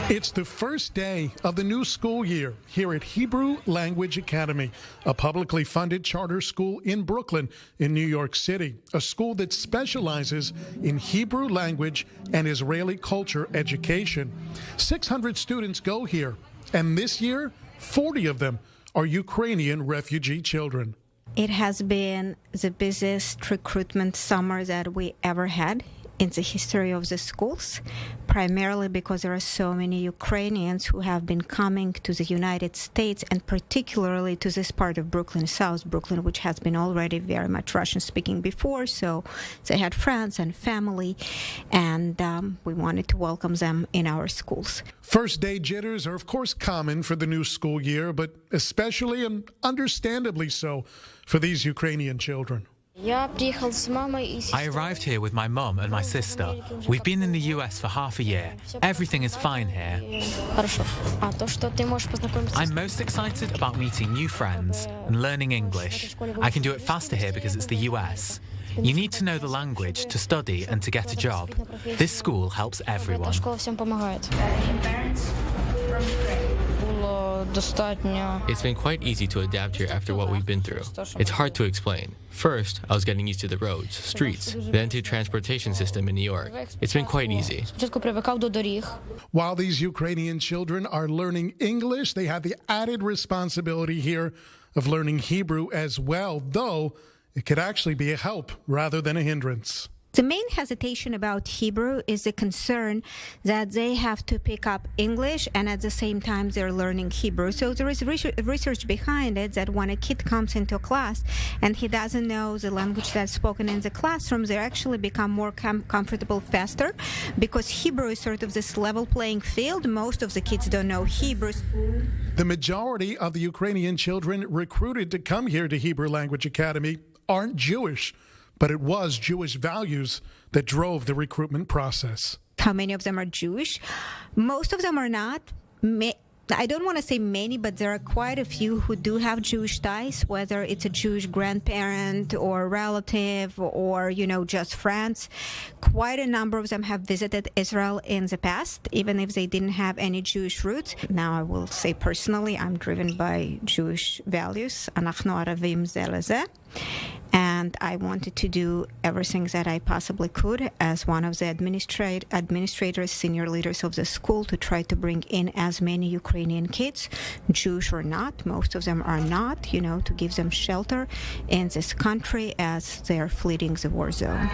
It's the first day of the new school year here at Hebrew Language Academy, a publicly funded charter school in Brooklyn, in New York City, a school that specializes in Hebrew language and Israeli culture education. 600 students go here, and this year, 40 of them are Ukrainian refugee children. It has been the busiest recruitment summer that we ever had in the history of the schools, primarily because there are so many Ukrainians who have been coming to the United States, and particularly to this part of Brooklyn, South Brooklyn, which has been already very much Russian-speaking before, so they had friends and family, and we wanted to welcome them in our schools. First day jitters are, of course, common for the new school year, but especially and understandably so for these Ukrainian children. I arrived here with my mum and my sister. We've been in the US for half a year. Everything is fine here. I'm most excited about meeting new friends and learning English. I can do it faster here because it's the US. You need to know the language to study and to get a job. This school helps everyone. It's been quite easy to adapt here after what we've been through. It's hard to explain. First, I was getting used to the roads, streets, then to transportation system in New York. It's been quite easy. While these Ukrainian children are learning English, they have the added responsibility here of learning Hebrew as well, though it could actually be a help rather than a hindrance. The main hesitation about Hebrew is the concern that they have to pick up English and at the same time they're learning Hebrew. So there is research behind it that when a kid comes into a class and he doesn't know the language that's spoken in the classroom, they actually become more comfortable faster because Hebrew is sort of this level playing field. Most of the kids don't know Hebrew. The majority of the Ukrainian children recruited to come here to Hebrew Language Academy aren't Jewish, but it was Jewish values that drove the recruitment process. How many of them are Jewish? Most of them are not. I don't want to say many, but there are quite a few who do have Jewish ties, whether it's a Jewish grandparent or relative or, just friends. Quite a number of them have visited Israel in the past, even if they didn't have any Jewish roots. Now, I will say personally, I'm driven by Jewish values. Anachnu aravim ze leze. And I wanted to do everything that I possibly could as one of the administrators, senior leaders of the school, to try to bring in as many Ukrainian kids, Jewish or not, most of them are not, to give them shelter in this country as they're fleeing the war zone.